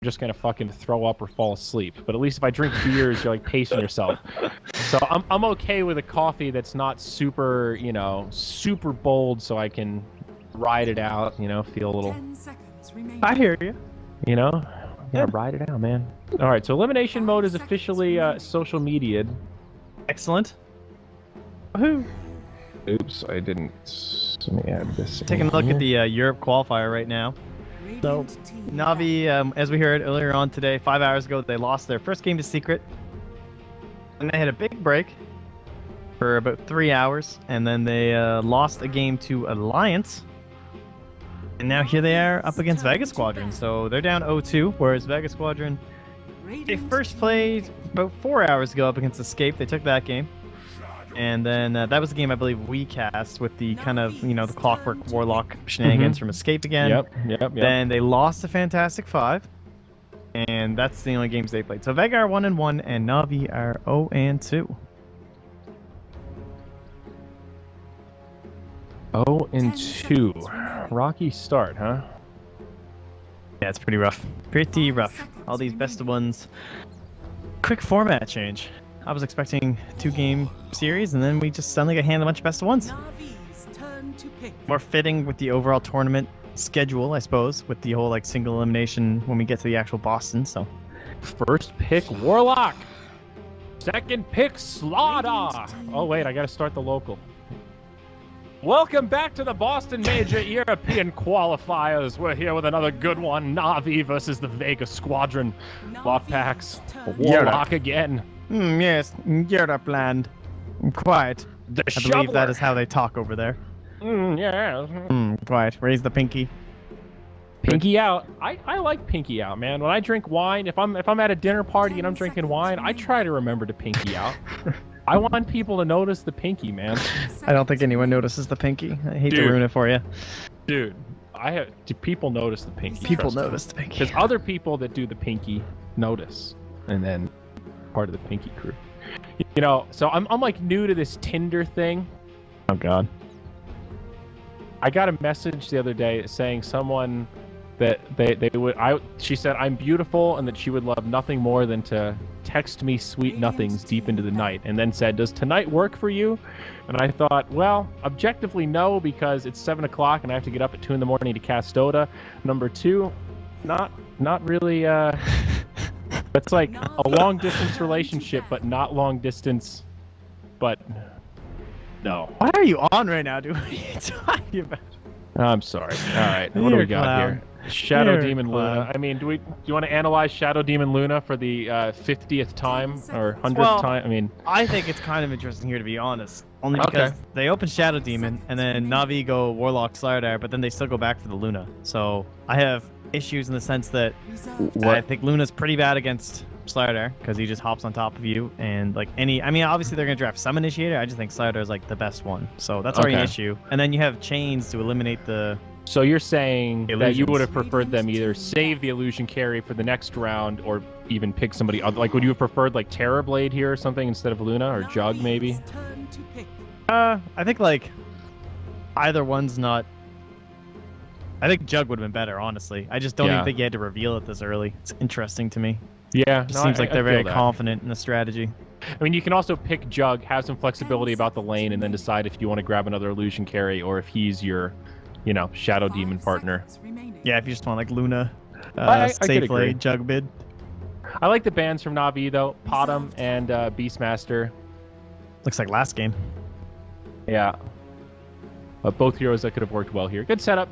just gonna fucking throw up or fall asleep. But at least if I drink beers, you're like pacing yourself. So I'm okay with a coffee that's not super, you know, super bold, so I can ride it out, you know, feel a little. I hear you. You know, yeah, ride it out, man. All right, so elimination mode is officially social media'd. Excellent. Woohoo! Oops, I didn't. Let me add this. Taking a look at the Europe qualifier right now. So, Navi, as we heard earlier on today, 5 hours ago, they lost their first game to Secret. And they had a big break for about 3 hours. And then they lost a game to Alliance. And now here they are up against Vega Squadron. So they're down 0-2, whereas Vega Squadron, they first played about 4 hours ago up against Escape. They took that game. And then that was the game I believe we cast with the kind of, you know, the Clockwork Warlock shenanigans from Escape again. Yep. Then they lost to Fantastic Five. And that's the only games they played. So Vega are 1-1 and Navi are 0-2. 0-2. Rocky start, huh? Yeah, it's pretty rough. Pretty rough. All these best of ones. Quick format change. I was expecting 2-game series, and then we just suddenly got handed a bunch of best of ones. More fitting with the overall tournament schedule, I suppose, with the whole like single elimination when we get to the actual Boston. So, first pick Warlock. Second pick Slaughter. Oh wait, I gotta start the local. Welcome back to the Boston Major European Qualifiers. We're here with another good one. Navi versus the Vega Squadron. Block packs. Warlock again. Yes, Europe land. Quiet. I believe that is how they talk over there. Yeah. Quiet. Raise the pinky. Pinky out. I like pinky out, man. When I drink wine, if I'm at a dinner party and I'm drinking wine, I try to remember to pinky out. I want people to notice the pinky, man. I don't think anyone notices the pinky. I hate to ruin it for you. Dude, do people notice the pinky? People notice the pinky. Because other people that do the pinky notice, and then part of the pinky crew. You know, so I'm like new to this Tinder thing. Oh God. I got a message the other day saying someone that she said I'm beautiful and that she would love nothing more than to text me sweet nothings deep into the night, and then said, does tonight work for you? And I thought, well, objectively no, because it's 7 o'clock and I have to get up at 2 in the morning to cast Dota. Number two, not really it's like a long distance relationship, but not long distance, but no. What are you on right now, dude? What are you talking about? I'm sorry. All right, what do we got here? Shadow Demon Luna. I mean, do you want to analyze Shadow Demon Luna for the 50th time or 100th time? I mean, I think it's kind of interesting here, to be honest. Only because they open Shadow Demon and then Navi go Warlock Slardar, but then they still go back for the Luna. So I have issues in the sense that I think Luna's pretty bad against Slardar because he just hops on top of you, and like I mean, obviously they're gonna draft some initiator. I just think Slardar is like the best one, so that's already an issue. And then you have chains to eliminate the. So you're saying that you would have preferred them either save the illusion carry for the next round, or even pick somebody other. Like, would you have preferred like Terrorblade here or something instead of Luna, or Jug maybe? I think like either one's not. I think Jug would have been better, honestly. I just don't even think you had to reveal it this early. It's interesting to me. Yeah, it seems like they're very confident in the strategy. I mean, you can also pick Jug, have some flexibility about the lane, and then decide if you want to grab another illusion carry or if he's your, you know, Shadow Demon partner. Yeah, if you just want like Luna, safe play, Jug mid. I like the bans from Navi though, Potom and Beastmaster. Looks like last game. Yeah. Both heroes that could have worked well here. Good setup.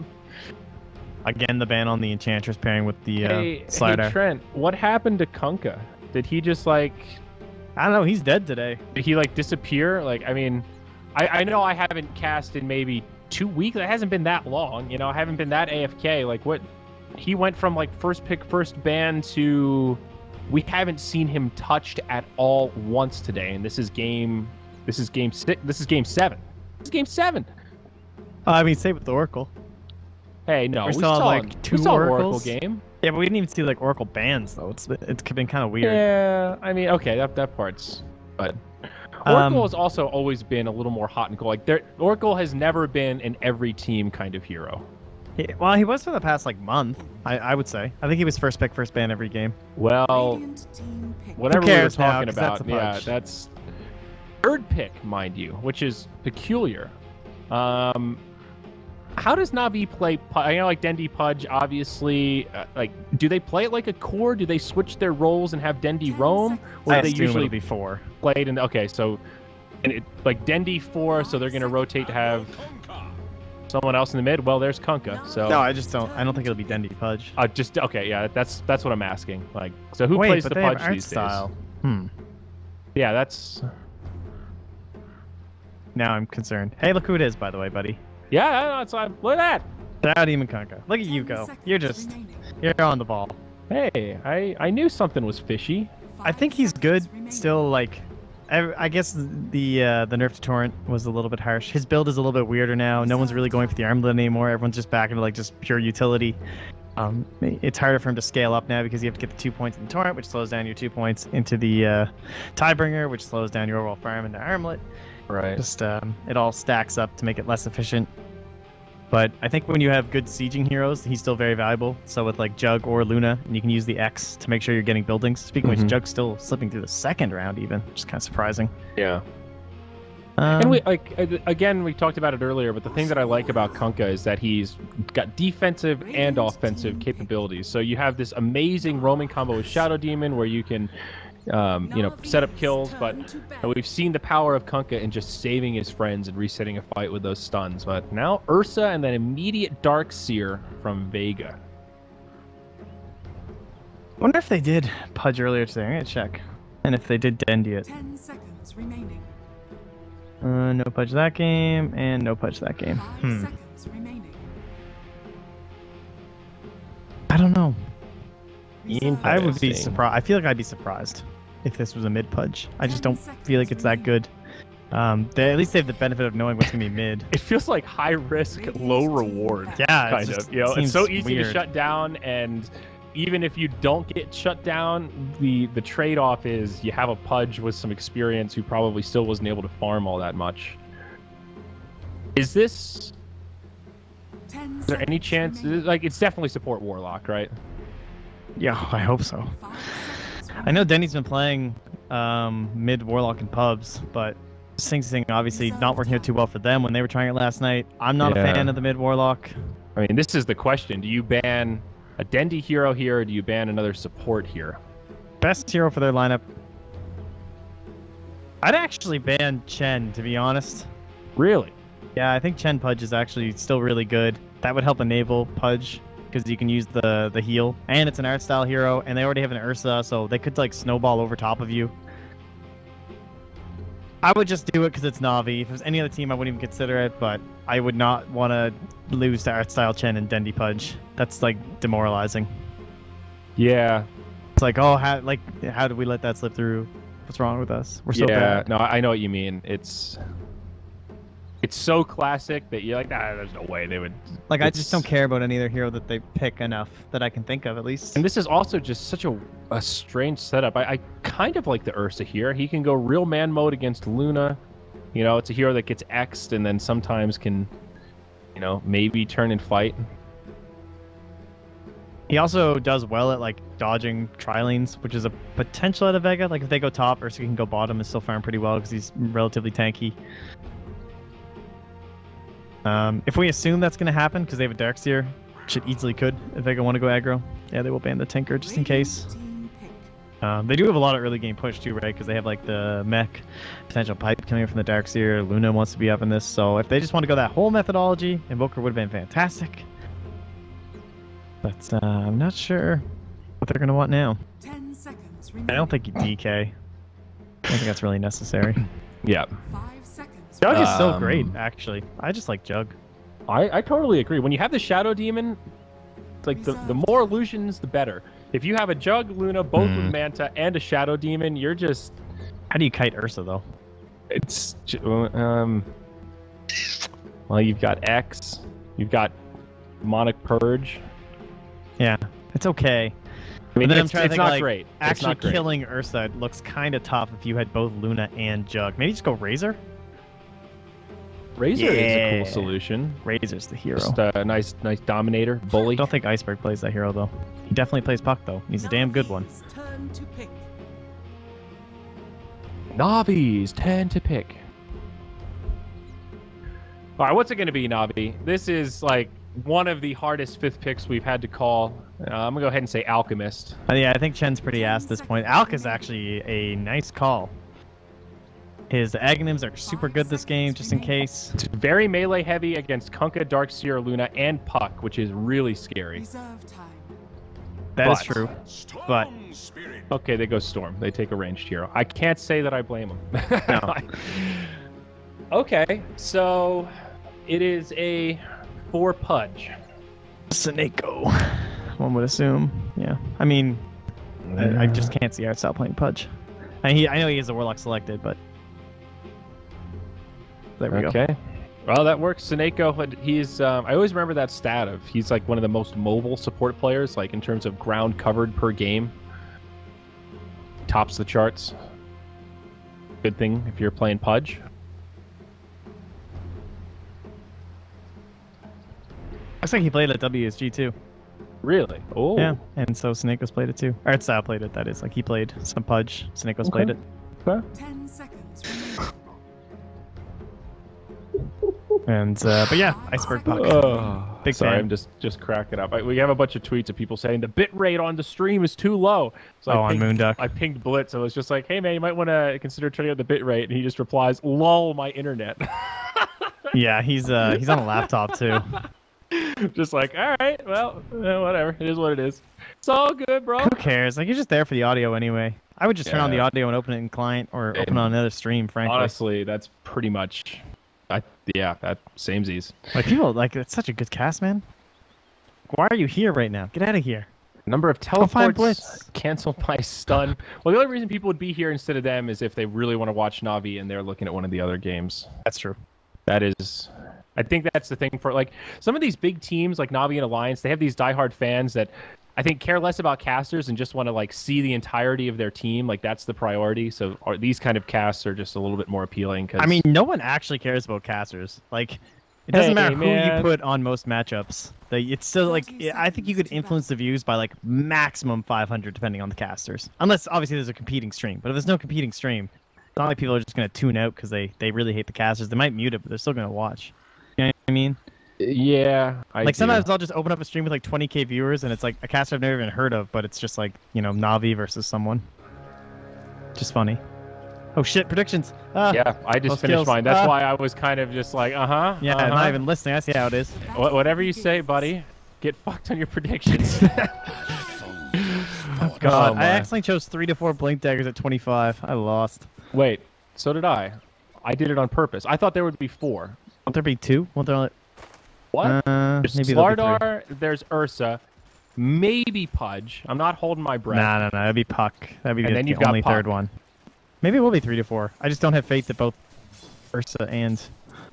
Again, the ban on the Enchantress pairing with the Slardar. Hey Trent, what happened to Kunkka? Did he just like... I don't know, he's dead today. Did he like disappear? Like, I mean, I know I haven't cast in maybe 2 weeks. It hasn't been that long. You know, I haven't been that AFK. Like, what? He went from like first pick, first ban to... We haven't seen him touched at all once today. And this is game 6. This is game 7. This is game 7. I mean, same with the Oracle. Hey, no, we saw like two Oracle game. Yeah, but we didn't even see like Oracle bans though. It's been kind of weird. Yeah, I mean, okay, that part's. But Oracle has also always been a little more hot and cold. Like Oracle has never been an every team kind of hero. Well, he was for the past like month. I would say. I think he was first pick, first ban every game. Well, whatever we were talking about, yeah, that's third pick, mind you, which is peculiar. How does Navi play? I know, like Dendi Pudge, obviously. Like, do they play it like a core? Do they switch their roles and have Dendi roam, or do they usually be 4 played in? Okay, so and it, like Dendi 4, so they're gonna rotate to have someone else in the mid. Well, there's Kunkka. So no, I don't think it'll be Dendi Pudge. Just okay, yeah. That's what I'm asking. Like, so who plays the Pudge these days? Yeah, that's. Now I'm concerned. Hey, look who it is, by the way, buddy. Yeah, it's like, look at that. Shout Demon Kunkka. Look at you go. You're on the ball. Hey, I knew something was fishy. I think he's good. Still, like, I guess the nerf to Torrent was a little bit harsh. His build is a little bit weirder now. No one's really going for the armlet anymore. Everyone's just back into like just pure utility. It's harder for him to scale up now because you have to get the 2 points in the Torrent, which slows down your 2 points into the Tiebringer, which slows down your overall farm into armlet. Right. Just it all stacks up to make it less efficient. But I think when you have good sieging heroes, he's still very valuable. So with like Jug or Luna, and you can use the X to make sure you're getting buildings. Speaking of which, Jug's still slipping through the second round even, which is kind of surprising. Yeah. And we again, we talked about it earlier, but the thing that I like about Kunkka is that he's got defensive and offensive capabilities. So you have this amazing roaming combo with Shadow Demon where you can set up kills, but we've seen the power of Kunkka in just saving his friends and resetting a fight with those stuns. But now Ursa and then immediate Dark Seer from Vega. I wonder if they did Pudge earlier today. I'm gonna check. And if they did Dendi it. 10 seconds remaining. No Pudge that game, and no Pudge that game. 5 seconds remaining. I don't know. I would be surprised. I feel like I'd be surprised if this was a mid Pudge. I just don't feel like it's that good. They at least they have the benefit of knowing what's gonna be mid. It feels like high risk, low reward. Yeah, kind of. You know, it's so easy weird to shut down, and even if you don't get shut down, the trade-off is you have a Pudge with some experience who probably still wasn't able to farm all that much. Is there any chance? Like, it's definitely support Warlock, right? Yeah, I hope so. I know Denny's been playing mid Warlock in pubs, but Sing Sing obviously not working out too well for them when they were trying it last night. I'm not a fan of the mid Warlock. I mean, this is the question. Do you ban a Dendi hero here, or do you ban another support here? Best hero for their lineup. I'd actually ban Chen, to be honest. Really? Yeah, I think Chen Pudge is actually still really good. That would help enable Pudge, because you can use the heal, and it's an art style hero, and they already have an Ursa, so they could like snowball over top of you. I would just do it because it's Navi. If it was any other team, I wouldn't even consider it, but I would not want to lose to art style Chen and Dendi Pudge. That's like demoralizing. Yeah. It's like, oh, how did we let that slip through? What's wrong with us? We're so bad. No, I know what you mean. It's so classic that you're like, there's no way they would. Like, I just don't care about any other hero that they pick enough that I can think of, at least. And this is also just such a strange setup. I kind of like the Ursa here. He can go real man mode against Luna. You know, it's a hero that gets X'd and then sometimes can, maybe turn and fight. He also does well at, like, dodging tri-lanes, which is a potential out of Vega. Like, if they go top, Ursa can go bottom and still farm pretty well because he's relatively tanky. If we assume that's going to happen, because they have a Darkseer, which it easily could, if Vega want to go aggro, yeah, they will ban the Tinker just in case. They do have a lot of early game push too, right? Because they have like the mech potential pipe coming from the Darkseer. Luna wants to be up in this, so if they just want to go that whole methodology, Invoker would have been fantastic. But I'm not sure what they're going to want now. 10 seconds I don't think you DK. I don't think that's really necessary. Yeah. 5 seconds. Jug is still great, actually. I just like Jug. I totally agree. When you have the Shadow Demon, like the more illusions, the better. If you have a Jug, Luna, both with Manta, and a Shadow Demon, you're just... How do you kite Ursa, though? It's... well, you've got X. You've got Demonic Purge. Yeah, it's okay. I mean, it's not like, great. Actually killing Ursa looks kind of tough if you had both Luna and Jug. Maybe just go Razor? Razor is a cool solution. Razor's the hero. Just a nice dominator, bully. I don't think Iceberg plays that hero, though. He definitely plays Puck, though. He's a damn good one. Turn to pick. Navi's tend to pick. All right, what's it going to be, Navi? This is like one of the hardest 5th picks we've had to call. I'm going to go ahead and say Alchemist. Yeah, I think Chen's pretty ass at this point. Alch is actually a nice call. His Aghanims are super good this game, just in case. It's very melee heavy against Kunkka, Darkseer, Luna, and Puck, which is really scary. Reserve time. That is true. But okay, they go Storm. They take a ranged hero. I can't say that I blame them. no. Okay, so it is a 4 Pudge. Sineko, one would assume. Yeah. I mean, I just can't see Art style playing Pudge. I know he is a Warlock selected, but there we go. Okay. Well, that works. Sineko, he's I always remember that stat of he's like one of the most mobile support players, like in terms of ground covered per game. Tops the charts. Good thing if you're playing Pudge. Looks like he played at WSG too. Really? Oh. Yeah, and so Sineko's played it too. Art style played it, that is. Like he played some Pudge, Sineko's played it. Okay. 10 seconds remaining. And but yeah, Iceberg Puck. Big Sorry, fan. I'm just cracking up. We have a bunch of tweets of people saying the bit rate on the stream is too low. So on Moonduck. I pinged Blitz. I was just like, hey man, you might want to consider turning up the bit rate. And he just replies, lol, my internet. Yeah, he's on a laptop too. Just like, all right, well, whatever. It is what it is. It's all good, bro. Who cares? Like you're just there for the audio anyway. I would just turn on the audio and open it in client or open on another stream, frankly. Honestly, that's pretty much that samesies. Like people like it's such a good cast, man. Why are you here right now? Get out of here. Number of find teleports Blitz. canceled by stun. Well, the only reason people would be here instead of them is if they really want to watch Navi and they're looking at one of the other games. That's true. That is, I think that's the thing for like some of these big teams like Navi and Alliance. They have these diehard fans that I think care less about casters and just want to like see the entirety of their team. Like that's the priority. So these kind of casts are just a little bit more appealing. Cause... I mean, no one actually cares about casters. Like, it doesn't matter who you put on most matchups. It's still like I think you could influence the views by like maximum 500 depending on the casters. Unless obviously there's a competing stream. But if there's no competing stream, it's not like people are just gonna tune out because they really hate the casters. They might mute it, but they're still gonna watch. You know what I mean? Yeah, sometimes I'll just open up a stream with like 20k viewers and it's like a caster I've never even heard of, but it's just like, you know, Navi versus someone. Just funny. Oh shit, predictions. Yeah, I just finished mine. That's why I was kind of just like, Yeah, not even listening. I see how it is. Whatever you say, buddy. Get fucked on your predictions. Oh god, I accidentally chose 3 to 4 blink daggers at 25. I lost. Wait, so did I. I did it on purpose. I thought there would be 4. Won't there be 2? Won't there only... What? There's maybe Slardar, there's Ursa, maybe Pudge. I'm not holding my breath. No, that'd be Puck. That'd be then you've the only got Puck. third one. Maybe it will be 3 to 4. I just don't have faith that both Ursa and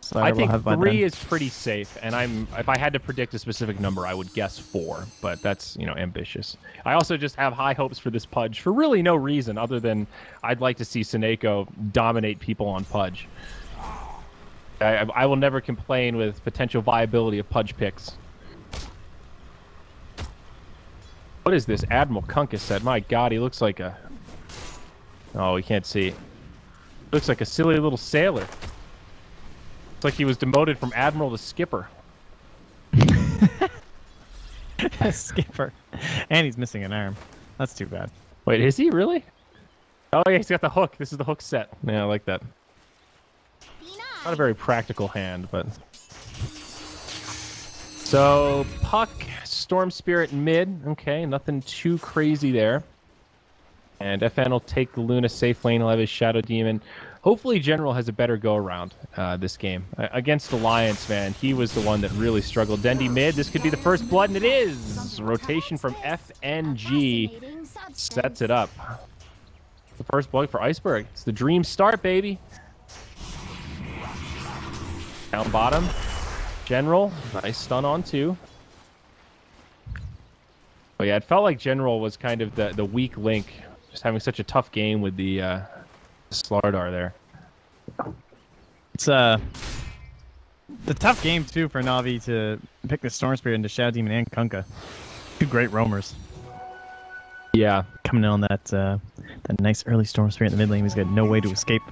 Slardar I will think have by 3 then. is pretty safe, and if I had to predict a specific number, I would guess 4, but that's, you know, ambitious. I also just have high hopes for this Pudge for really no reason other than I'd like to see Sineko dominate people on Pudge. I will never complain with potential viability of Pudge picks. What is this Admiral Kunkka set? My god, he looks like a... Oh, we can't see. Looks like a silly little sailor. It's like he was demoted from Admiral to Skipper. Skipper. And he's missing an arm. That's too bad. Wait, is he really? Oh yeah, he's got the hook. This is the hook set. Yeah, I like that. Not a very practical hand, but... So, Puck, Storm Spirit mid. Okay, nothing too crazy there. And FN will take the Luna safe lane. He'll have his Shadow Demon. Hopefully General has a better go-around this game. Against Alliance, man, he was the one that really struggled. Dendy mid. This could be the first blood, and it is! Rotation from FNG sets it up. The first blood for Iceberg. It's the dream start, baby. Down bottom. General. Nice stun on 2. But yeah, it felt like General was kind of the weak link. Just having such a tough game with the Slardar there. It's The tough game too for Navi to pick the Storm Spirit into Shadow Demon and Kunkka. Two great roamers. Yeah. Coming in on that nice early Storm Spirit in the mid lane. He's got no way to escape.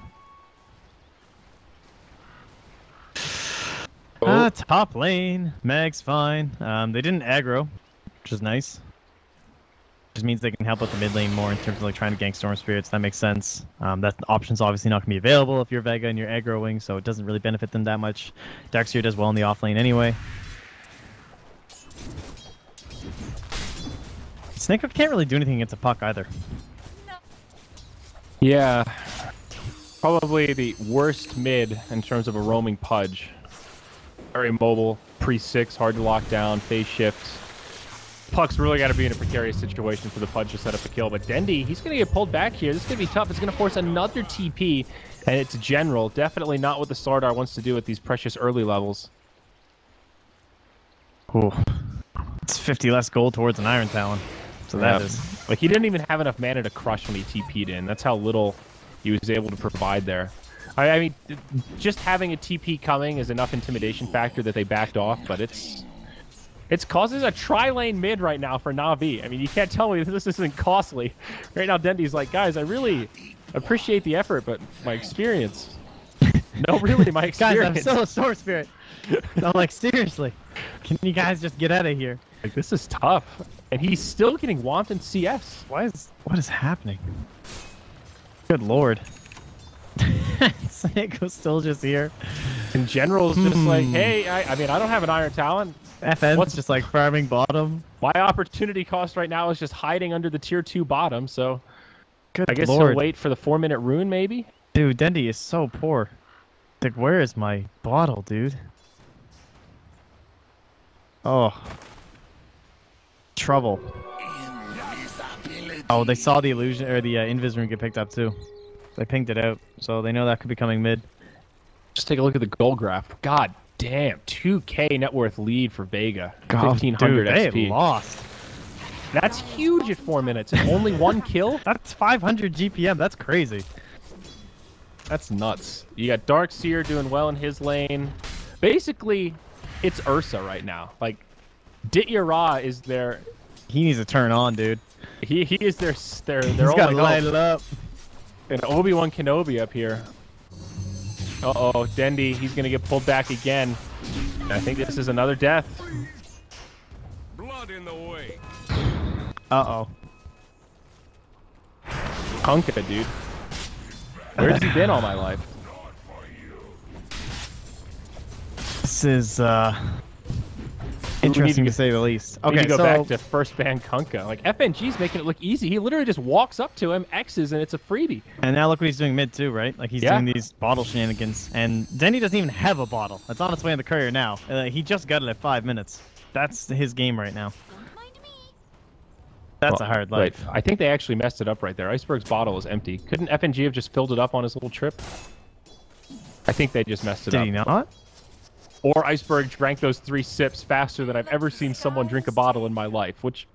Top lane. Meg's fine. They didn't aggro, which is nice. Just means they can help out the mid lane more in terms of like trying to gank Storm Spirits. That makes sense. That option's obviously not going to be available if you're Vega and you're aggroing, so it doesn't really benefit them that much. Darkseer does well in the off lane anyway. Snakehook can't really do anything against a puck either. Yeah. Probably the worst mid in terms of a roaming Pudge. Very mobile, pre-6, hard to lock down, phase shift. Puck's really got to be in a precarious situation for the Pudge to set up a kill, but Dendi, he's going to get pulled back here. This is going to be tough. It's going to force another TP, and it's general. Definitely not what the Slardar wants to do at these precious early levels. Ooh. It's 50 less gold towards an Iron Talon. So that is... Like, he didn't even have enough mana to crush when he TP'd in. That's how little he was able to provide there. I mean, just having a TP coming is enough intimidation factor that they backed off, but it's causes a tri-lane mid right now for Na'Vi. I mean, you can't tell me this isn't costly. Right now, Dendi's like, guys, I really appreciate the effort, but my experience... No, really, my experience. Guys, I'm still a Storm Spirit. I'm like, seriously, can you guys just get out of here? Like, this is tough. And he's still getting whomped in CS. What is happening? Good lord. Snake's still just here. In general, it's just like, hey, I mean, I don't have an Iron Talon. FN's just like farming bottom. My opportunity cost right now is just hiding under the tier 2 bottom, so good I guess lord. he'll wait for the 4-minute rune, maybe? Dude, Dendi is so poor. Like, where is my bottle, dude? Oh. Trouble. Oh, they saw the illusion, or the invis rune get picked up too. They pinged it out, so they know that could be coming mid. Just take a look at the goal graph. God damn, 2k net worth lead for Vega. God, 1500 dude, XP. they lost. That's huge at 4 minutes. And only one kill? That's 500 GPM. That's crazy. That's nuts. You got Darkseer doing well in his lane. Basically, it's Ursa right now. Like, Dityara is their... He needs to turn on, dude. He is their He's only got to light it up. And Obi-Wan Kenobi up here. Uh-oh, Dendi, he's going to get pulled back again. I think this is another death. Blood in the way. Uh-oh. Kunkka, dude. Where's he been all my life? This is, interesting to say the least. Okay, we need to go so... back to first ban Kunkka. Like, FNG's making it look easy. He literally just walks up to him, X's, and it's a freebie. And now look what he's doing mid too, right? Like, he's doing these bottle shenanigans. And Dendi doesn't even have a bottle. It's on its way in the courier now. He just got it at 5 minutes. That's his game right now. That's a hard life. Right. I think they actually messed it up right there. Iceberg's bottle is empty. Couldn't FNG have just filled it up on his little trip? I think they just messed it up. Did he not? Or Iceberg drank those 3 sips faster than I've ever seen someone drink a bottle in my life, which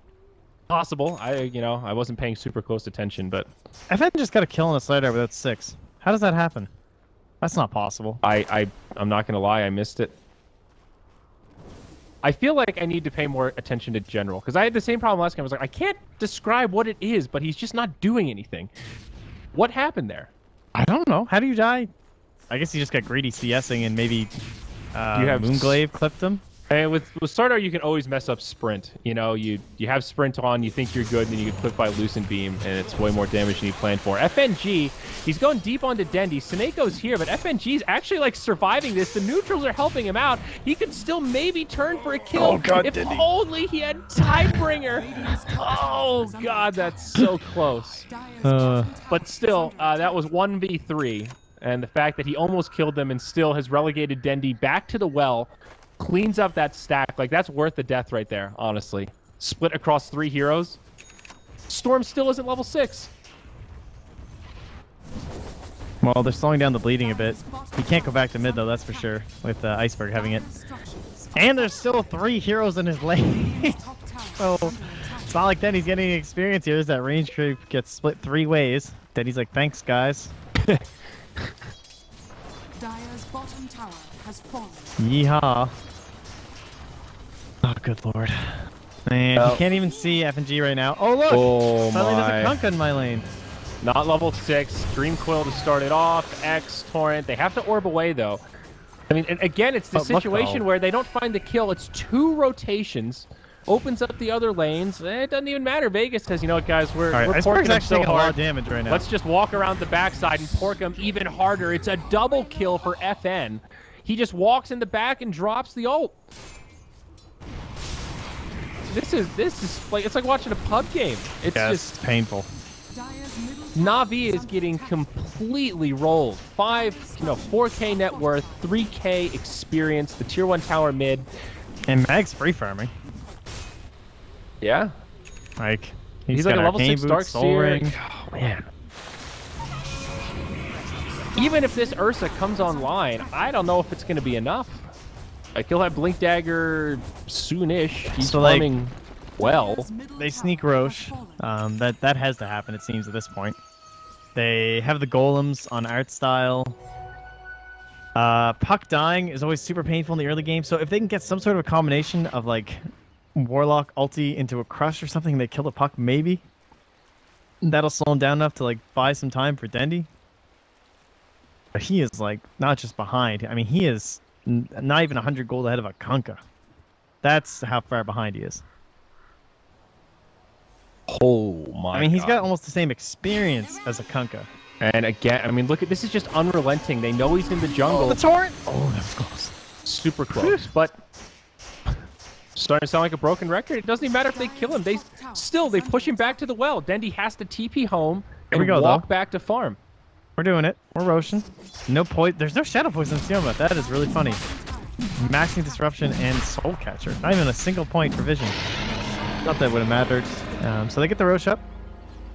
possible. I wasn't paying super close attention, but FN just got a kill on a slider without 6. How does that happen? That's not possible. I'm not gonna lie, I missed it. I feel like I need to pay more attention to general, because I had the same problem last game. I was like, I can't describe what it is, but he's just not doing anything. What happened there? I don't know. How do you die? I guess he just got greedy CSing and maybe Moonglaive clipped him. And with Slardar, you can always mess up sprint. You know, you have sprint on, you think you're good, and then you get clipped by Lucent Beam, and it's way more damage than you planned for. FNG, he's going deep onto Dendi. Sineko's here, but FNG's actually, like, surviving this. The neutrals are helping him out. He could still maybe turn for a kill. Oh, God, if Dendi. only he had Tidebringer. Oh, God, that's so close. But still, that was 1v3. And the fact that he almost killed them and still has relegated Dendi back to the well, cleans up that stack. Like, that's worth the death right there, honestly. Split across 3 heroes. Storm still isn't level 6. Well, they're slowing down the bleeding a bit. He can't go back to mid, though, that's for sure, with Iceberg having it. And there's still 3 heroes in his lane. So, it's not like Denny's getting any experience here. That range creep gets split 3 ways. Denny's like, thanks, guys. Dire's bottom tower has fallen. Yeehaw. Oh, good lord. Man, you can't even see F&G right now. Oh, look! Oh, Suddenly my. there's a Kunkka in my lane. Not level 6. Dream Quill to start it off. X, Torrent. They have to orb away, though. I mean, and again, it's the situation where they don't find the kill. It's 2 rotations. Opens up the other lanes. It doesn't even matter. Vegas says, you know what, guys, we're porking them so taking a lot hard. of damage right now. Let's just walk around the backside and pork them even harder. It's a double kill for FN. He just walks in the back and drops the ult. This is like, it's like watching a pub game. It's just painful. Na'Vi is getting completely rolled. 4K net worth, 3K experience, the tier 1 tower mid. And Mag's free farming. Yeah. Like, he's like a level 6 Darkseer. Oh, man. Even if this Ursa comes online, I don't know if it's going to be enough. Like, he'll have Blink Dagger soonish. He's farming well. They sneak Roche. That has to happen, it seems, at this point. They have the golems on art style. Puck dying is always super painful in the early game, so if they can get some sort of a combination of, like, Warlock ulti into a crush or something, they kill the Puck, maybe. That'll slow him down enough to, like, buy some time for Dendi. But he is, like, not just behind. I mean, he is not even 100 gold ahead of a Kunkka. That's how far behind he is. Oh my! I mean, he's got almost the same experience as a Kunkka. And again, I mean, look at this. Is just unrelenting. They know he's in the jungle. Oh, the torrent! Oh, that was close. Super close, but starting to sound like a broken record. It doesn't even matter if they kill him. They push him back to the well. Dendi has to TP home and walk back to farm. We're doing it. We're Roshan. No point. There's no shadow poison in Sioma. That is really funny. Maxing disruption and soul catcher. Not even a single point for vision. Not that would have mattered. So they get the Roche up.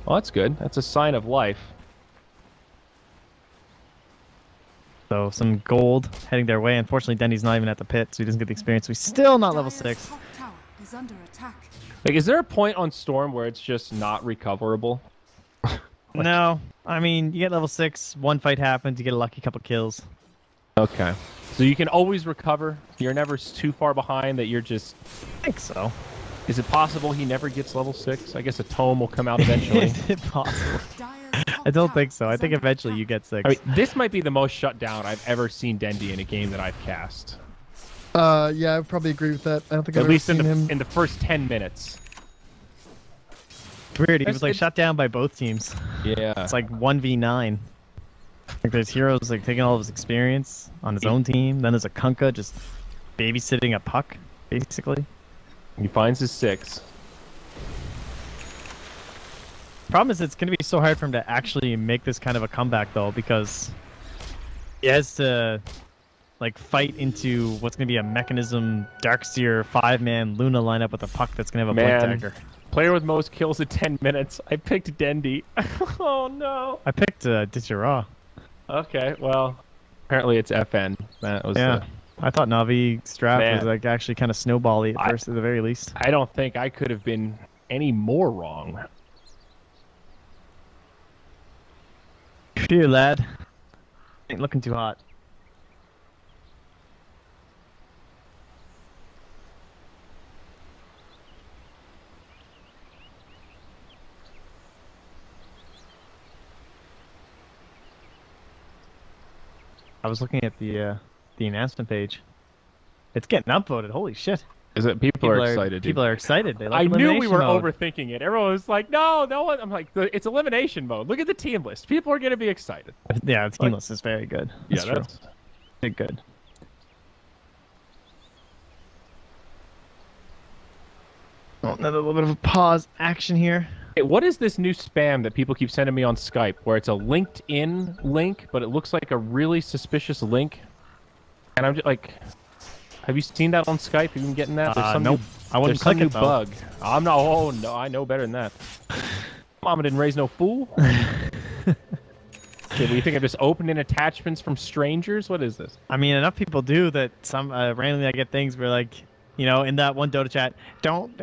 Well, that's good. That's a sign of life. So some gold heading their way. Unfortunately, Dendi's not even at the pit, so he doesn't get the experience. So he's still not level 6. Like, is there a point on Storm where it's just not recoverable? No. I mean, you get level 6, one fight happens, you get a lucky couple kills. Okay. So you can always recover? You're never too far behind that you're just... I think so. Is it possible he never gets level 6? I guess a tome will come out eventually. Is it possible? I don't think so. I think eventually you get 6. I mean, this might be the most shut down I've ever seen Dendi in a game that I've cast. Yeah, I would probably agree with that. I don't think I've ever seen him in the first 10 minutes. Weird. He was like shut down by both teams. Yeah. It's like 1v9. Like there's heroes like taking all of his experience on his own team. Then there's a Kunkka just babysitting a Puck, basically. He finds his 6. Problem is, it's going to be so hard for him to actually make this kind of a comeback, though, because he has to like fight into what's going to be a Mechanism Darkseer 5-man Luna lineup with a Puck that's going to have a Blink Dagger. Player with most kills in 10 minutes. I picked Dendi. Oh no. I picked Ditchera. Okay, well, apparently it's FN. That was I thought Na'Vi's draft was like actually kind of snowbally at first, at the very least. I don't think I could have been any more wrong. Phew, lad. Ain't looking too hot. I was looking at the announcement page. It's getting upvoted. Holy shit! Is it? People are excited. People are excited. They like I knew we were mode. overthinking it. Everyone was like, "No, no one." I'm like, "It's elimination mode. Look at the team list. People are gonna be excited." Yeah, the team list is very good. That's true. That's very good. Oh, another little bit of a pause action here. Hey, what is this new spam that people keep sending me on Skype, where it's a LinkedIn link, but it looks like a really suspicious link? And I'm just like, have you seen that on Skype? Have you been getting that? There's some nope. I wouldn't click it, though. Bug. I'm not. Oh no, I know better than that. Mama didn't raise no fool. Okay, do you think I'm just opening attachments from strangers? What is this? I mean, enough people do that. Some randomly I get things where like, you know, in that one Dota chat, don't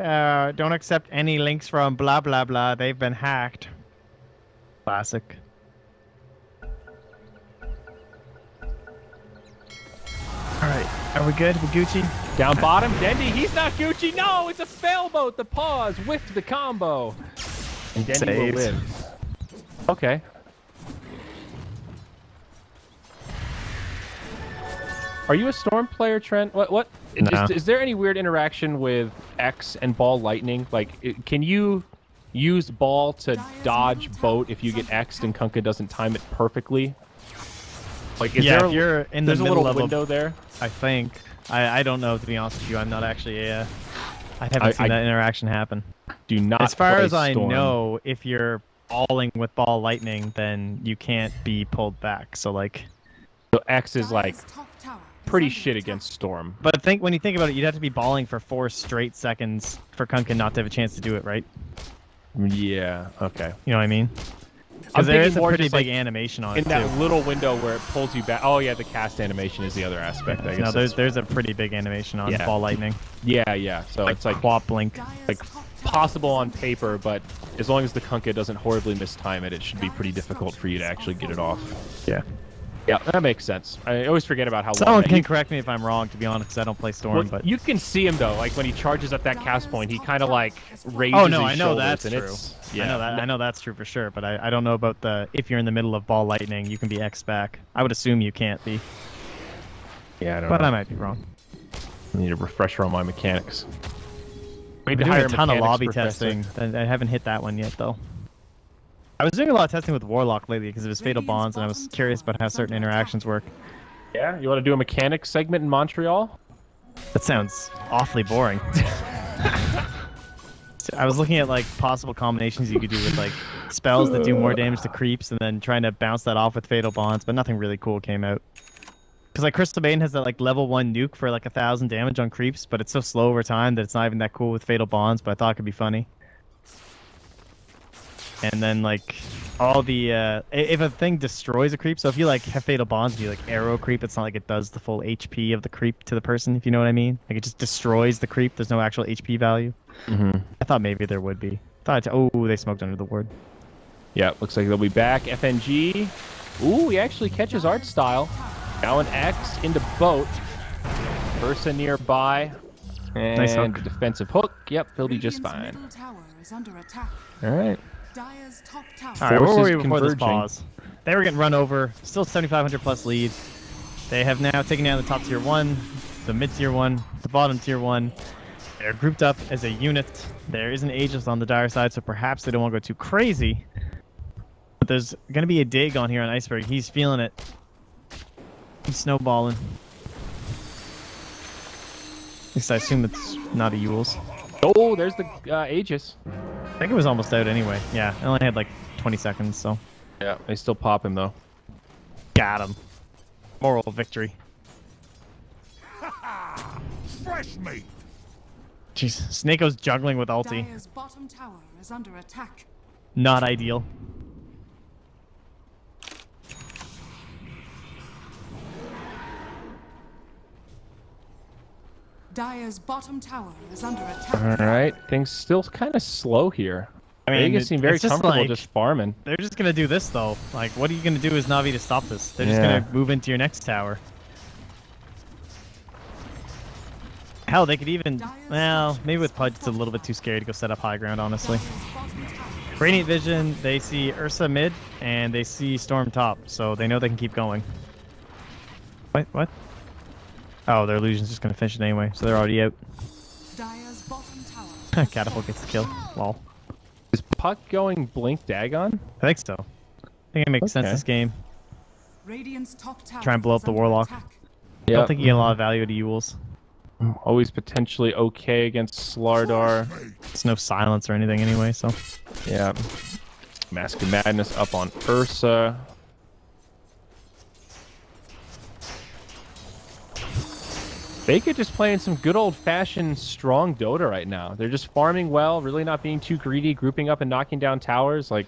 accept any links from blah blah blah. They've been hacked. Classic. right, are we good? We Gucci? Down bottom, Dendy, he's not Gucci. No, it's a failboat. The pause whiffed the combo. And Dendy will live. Okay. Are you a Storm player, Trent? What? No. Is there any weird interaction with X and ball lightning? Like, can you use ball to dodge boat if you get X'd and Kunkka doesn't time it perfectly? Like, is there you're in the there's a middle little of window there? I think. I don't know, to be honest with you. I'm not actually I haven't seen that interaction happen. Do not. As far as Storm. I know, if you're balling with ball lightning, then you can't be pulled back. So like. So X is like pretty shit against Storm. But when you think about it, you'd have to be balling for 4 straight seconds for Kunkka not to have a chance to do it, right? Yeah. Okay. You know what I mean? Because there is a pretty big animation on it in that little window where it pulls you back. Oh yeah, the cast animation is the other aspect. I guess. No, there's a pretty big animation on ball lightning. Yeah, yeah. So it's like quad blink, like possible on paper, but as long as the Kunkka doesn't horribly mistime it, it should be pretty difficult for you to actually get it off. Yeah. Yeah, that makes sense. I always forget about how Someone can correct me if I'm wrong, to be honest, because I don't play Storm. Well, but you can see him though, like when he charges up that cast point, he kind of like raises oh no, his I know shoulders, that's and true. Yeah, I know that's true for sure. But I don't know about the if you're in the middle of ball lightning, you can be X back. I would assume you can't be. Yeah, I don't but know. I might be wrong. I need a refresher on my mechanics. I've been doing a ton of lobby testing. I haven't hit that one yet though. I was doing a lot of testing with Warlock lately because of his Fatal Bonds, and I was curious about how certain interactions work. Yeah, you want to do a mechanics segment in Montreal? That sounds awfully boring. So I was looking at like possible combinations you could do with like spells that do more damage to creeps, and then trying to bounce that off with Fatal Bonds, but nothing really cool came out. Because like Crystal Bane has that like level 1 nuke for like 1,000 damage on creeps, but it's so slow over time that it's not even that cool with Fatal Bonds, but I thought it could be funny. And then like all the if a thing destroys a creep, so if you like have Fatal Bonds and you like arrow creep, it's not like it does the full HP of the creep to the person, if you know what I mean. Like it just destroys the creep. There's no actual HP value. I thought maybe there would be. Oh, they smoked under the ward. Yeah, looks like they'll be back. FNG. Ooh, he actually catches art style. Now an X into boat. Ursa nearby. And nice hook. Defensive hook. Yep, he'll be just fine. All right. Alright, where were we before this pause? They were getting run over. Still 7,500 plus lead. They have now taken down the top tier 1, the mid tier 1, the bottom tier 1. They're grouped up as a unit. There is an Aegis on the dire side, so perhaps they don't want to go too crazy. But there's going to be a dig on here on Iceberg. He's feeling it. He's snowballing. At least I assume it's not a Yules. Oh, there's the Aegis. I think it was almost out anyway. Yeah, I only had like 20 seconds, so. Yeah, they still pop him though. Got him. Moral victory. Fresh meat. Jeez, Snakeo's juggling with ulti. Dire's bottom tower is under attack. Not ideal. Dire's bottom tower is under attack. All right, things still kind of slow here. I mean, Vegas seem very it's just comfortable like, just farming. They're just gonna do this though. Like, what are you gonna do as Na'Vi to stop this? They're just gonna move into your next tower. Hell, they could even. Well, maybe with Pudge, it's a little bit too scary to go set up high ground, honestly. Radiant Vision, they see Ursa mid, and they see Storm top, so they know they can keep going. What? Oh, their illusion's just gonna finish it anyway, so they're already out. Dire's bottom tower. Catapult gets the kill. Lol. Is Puck going Blink Dagon? I think so. I think it makes sense this game. Radiant's top tower Try and blow up the Warlock. I don't think you get a lot of value to Yules. Always potentially okay against Slardar. It's no silence or anything anyway, so. Yeah. Mask of Madness up on Ursa. Vega just playing some good old-fashioned strong Dota right now. They're just farming well, really not being too greedy, grouping up and knocking down towers. Like,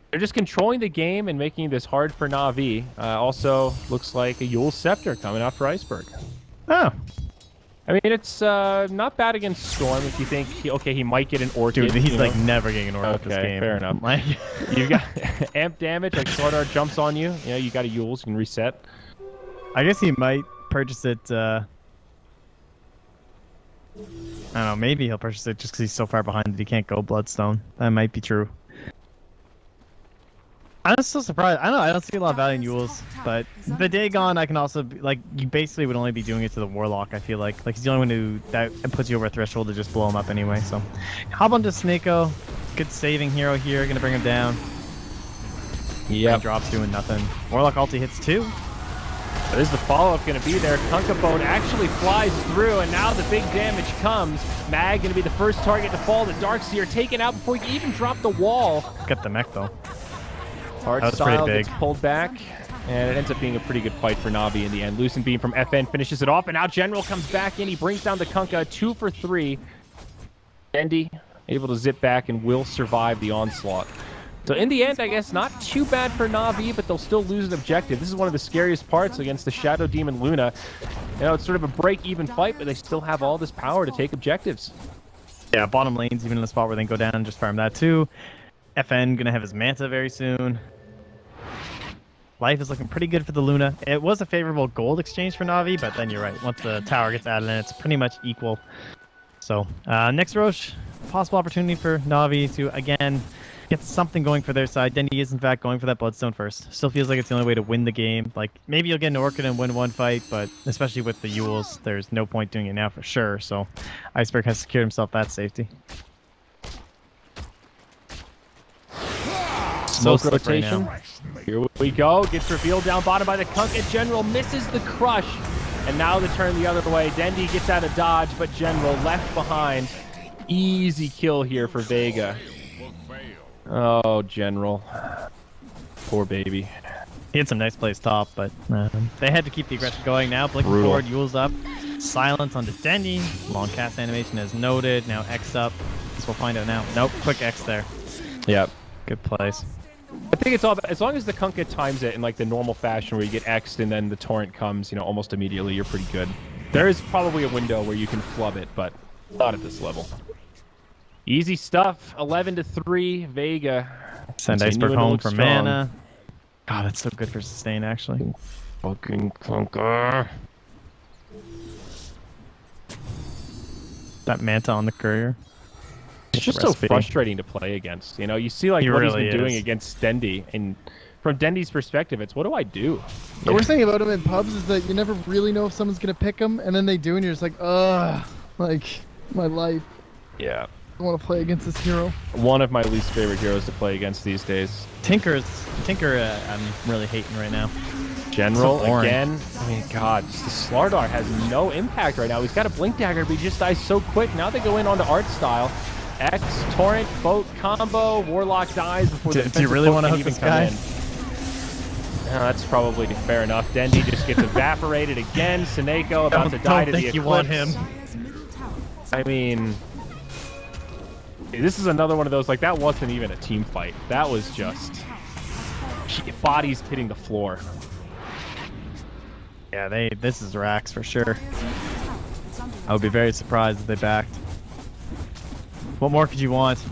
they're just controlling the game and making this hard for Na'Vi. Also, looks like a Yule Scepter coming out for Iceberg. Oh. I mean, it's not bad against Storm if you think, he might get an Orchid. Dude, he's like never getting an Orchid this game. Fair enough. Like, you've got amp damage, like Slardar jumps on you. You know, you got a Yules, you can reset. I guess he might purchase it. I don't know. Maybe he'll purchase it just because he's so far behind that he can't go Bloodstone. That might be true. I'm still surprised. I don't know. I don't see a lot of value in Yules, but the Dagon, I can also be, like, you basically would only be doing it to the Warlock. I feel like he's the only one who that puts you over a threshold to just blow him up anyway. So, hop onto Snako. Good saving hero here. Gonna bring him down. Yeah. Drops doing nothing. Warlock ulti hits too. But is the follow-up going to be there? Kunkabone actually flies through, and now the big damage comes. Mag going to be the first target to fall. The Darkseer taken out before he can even drop the wall. Got the mech though. Hard style gets pulled back, and it ends up being a pretty good fight for Na'Vi in the end. Lucent Beam from FN finishes it off, and now General comes back in. He brings down the Kunkka, 2 for 3. Andy able to zip back and will survive the onslaught. So in the end, I guess not too bad for Na'Vi, but they'll still lose an objective. This is one of the scariest parts against the Shadow Demon Luna. You know, it's sort of a break-even fight, but they still have all this power to take objectives. Yeah, bottom lane's even in the spot where they can go down and just farm that too. FN gonna have his Manta very soon. Life is looking pretty good for the Luna. It was a favorable gold exchange for Na'Vi, but then you're right. Once the tower gets added in, it's pretty much equal. So, next Roche, possible opportunity for Na'Vi to, again, get something going for their side. Dendy is, in fact, going for that Bloodstone first. Still feels like it's the only way to win the game. Like, maybe you'll get an Orchid and win one fight, but especially with the Yules, there's no point doing it now for sure. So, Iceberg has secured himself that safety. Smoke rotation. Right, here we go. Gets revealed down bottom by the Kunkka. General misses the crush. And now the turn the other way. Dendy gets out of dodge, but General left behind. Easy kill here for Vega. Oh, General. Poor baby. He had some nice plays top, but they had to keep the aggression going. Now blinking forward, Yule's up. Silence onto Dendy. Long cast animation as noted. Now X up. Guess we'll find out now. Nope, quick X there. Yep. Good plays. I think it's all about, as long as the Kunkka times it in like the normal fashion where you get X'd and then the torrent comes, you know, almost immediately, you're pretty good. There is probably a window where you can flub it, but not at this level. Easy stuff. 11-3, Vega. Send Iceberg home for mana. God, that's so good for sustain, actually. Fucking Kunkka. That Manta on the courier. It's just so frustrating to play against. You know, you see like what he's been doing against Dendy, and from Dendy's perspective, it's what do I do? The worst thing about him in pubs is that you never really know if someone's gonna pick him, and then they do, and you're just like, ugh, like my life. Yeah. I want to play against this hero. One of my least favorite heroes to play against these days. Tinker, I'm really hating right now. General so again. I mean, God, the Slardar has no impact right now. He's got a Blink Dagger, but he just dies so quick. Now they go in onto Art Style. X, Torrent, Boat combo, Warlock dies before the do you really want to hook this guy? No, that's probably fair enough. Dendy just gets evaporated again. Sineko about to die to the Eclipse. You want him. I mean, this is another one of those, like, that wasn't even a team fight. That was just bodies hitting the floor. Yeah, this is Rax for sure. I would be very surprised if they backed. What more could you want?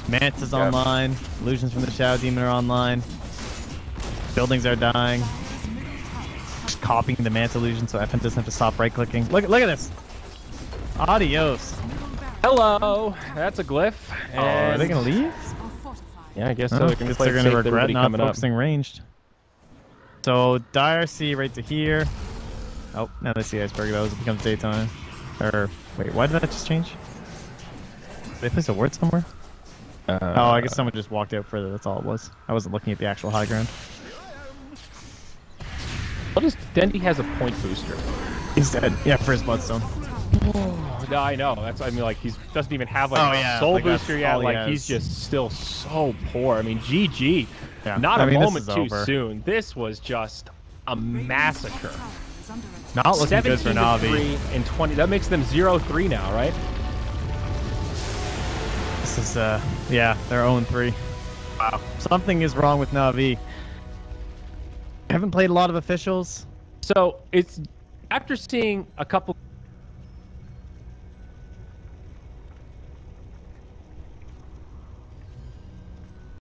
Manta's online. Illusions from the Shadow Demon are online. Buildings are dying. Just copying the Manta illusion so FN doesn't have to stop right-clicking. Look at this. Adios. Hello. That's a glyph. And are they gonna leave? Yeah, I guess so. I guess they're gonna regret not focusing ranged. So Dire C right to here. Oh, now they see Iceberg. It becomes daytime. Or wait, why did that just change? Did they place a ward somewhere? Oh, I guess someone just walked out further. That's all it was. I wasn't looking at the actual high ground. What is Dendy has a point booster? He's dead. Yeah, for his Bloodstone. Oh, no, I know. That's, I mean, like, he doesn't even have like a soul booster yet. Like, he's just still so poor. I mean, GG. Yeah. Not a moment too soon. This was just a massacre. Not looking good for Na'Vi. And 20. That makes them 0-3 now, right? This is, yeah, they're 0-3. Wow. Something is wrong with Na'Vi. I haven't played a lot of officials. So, it's after seeing a couple